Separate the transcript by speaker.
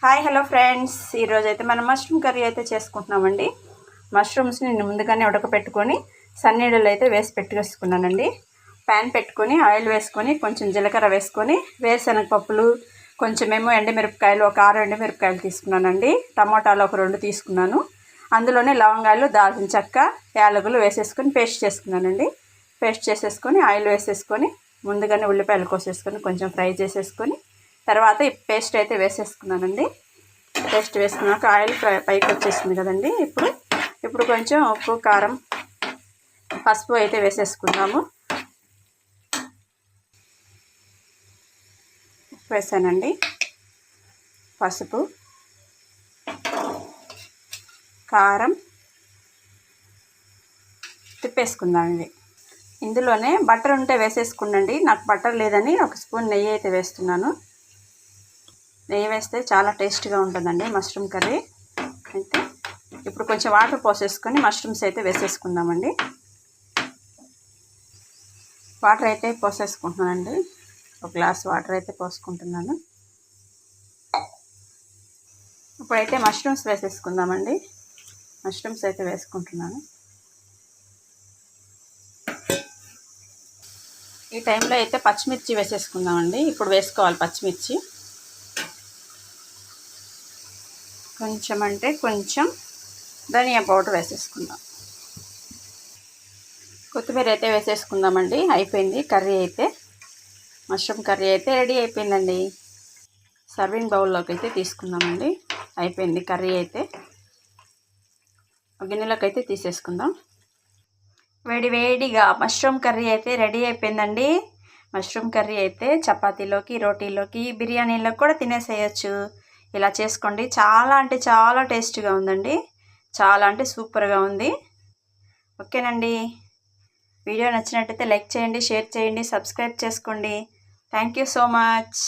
Speaker 1: Hi hello friends, ఈరోజు అయితే మనం మష్రూమ్ కర్రీ అయితే చేసుకుంటున్నామండి. మష్రూమ్స్ని నేను ముందుగానే ఉడకపెట్టుకొని సన్నీళ్ళలో అయితే వేసి పెట్టుకేసుకున్నానండి. ప్యాన్ పెట్టుకొని ఆయిల్ వేసుకొని కొంచెం జీలకర్ర వేసుకొని వేరుశనగ పప్పులు కొంచెమేమో ఎండుమిరపకాయలు ఒక 6 ఎండుమిరపకాయలు తీసుకున్నానండి. టమోటాలు ఒక 2 తీసుకున్నాను. అందులోనే లవంగాలు, దాల్చిన చెక్క, యాలకులు వేసేసుకొని పేస్ట్ చేసుకున్నానండి. పేస్ట్ చేసేసుకొని ఆయిల్ వేసేసుకొని ముందుగానే ఉల్లిపాయలు కోసేసుకొని కొంచెం ఫ్రై చేసేసుకొని తర్వాత ఈ పేస్ట్ అయితే వేసేసుకున్నానండి. పేస్ట్ వేసుకున్నాక ఆయిల్ పైకి వచ్చేసింది కదండి. ఇప్పుడు కొంచెం ఉప్పు, కారం, పసుపు అయితే వేసేసుకుందాము. ఉప్పు వేసానండి, పసుపు, కారం తిప్పేసుకుందాం. ఇందులోనే బటర్ ఉంటే వేసేసుకున్నాండి. నాకు బటర్ లేదని ఒక స్పూన్ నెయ్యి అయితే వేస్తున్నాను. నెయ్యి వేస్తే చాలా టేస్ట్గా ఉంటుందండి మష్రూమ్ కర్రీ. అయితే ఇప్పుడు కొంచెం వాటర్ పోసేసుకొని మష్రూమ్స్ అయితే వేసేసుకుందామండి. వాటర్ అయితే పోసేసుకుంటున్నానండి. ఒక గ్లాస్ వాటర్ అయితే పోసుకుంటున్నాను. ఇప్పుడైతే మష్రూమ్స్ వేసేసుకుందామండి. మష్రూమ్స్ అయితే వేసుకుంటున్నాను. ఈ టైంలో అయితే పచ్చిమిర్చి వేసేసుకుందామండి. ఇప్పుడు వేసుకోవాలి పచ్చిమిర్చి. కొంచెం అంటే కొంచెం ధనియా పౌడర్ వేసేసుకుందాం. కొత్తిమీర అయితే వేసేసుకుందామండి. అయిపోయింది కర్రీ అయితే. మష్రూమ్ కర్రీ అయితే రెడీ అయిపోయిందండి. సర్వింగ్ బౌల్లోకి అయితే తీసుకుందామండి. అయిపోయింది కర్రీ అయితే. గిన్నెలోకి అయితే తీసేసుకుందాం. వేడిగా మష్రూమ్ కర్రీ అయితే రెడీ అయిపోయిందండి. మష్రూమ్ కర్రీ అయితే చపాతీలోకి, రోటీలోకి, బిర్యానీలోకి కూడా తినేసేయచ్చు. ఇలా చేసుకోండి. చాలా అంటే చాలా టేస్ట్గా ఉందండి. చాలా అంటే సూపర్గా ఉంది. ఓకేనండి. వీడియో నచ్చినట్టయితే లైక్ చేయండి, షేర్ చేయండి, సబ్స్క్రైబ్ చేసుకోండి. Thank you so much.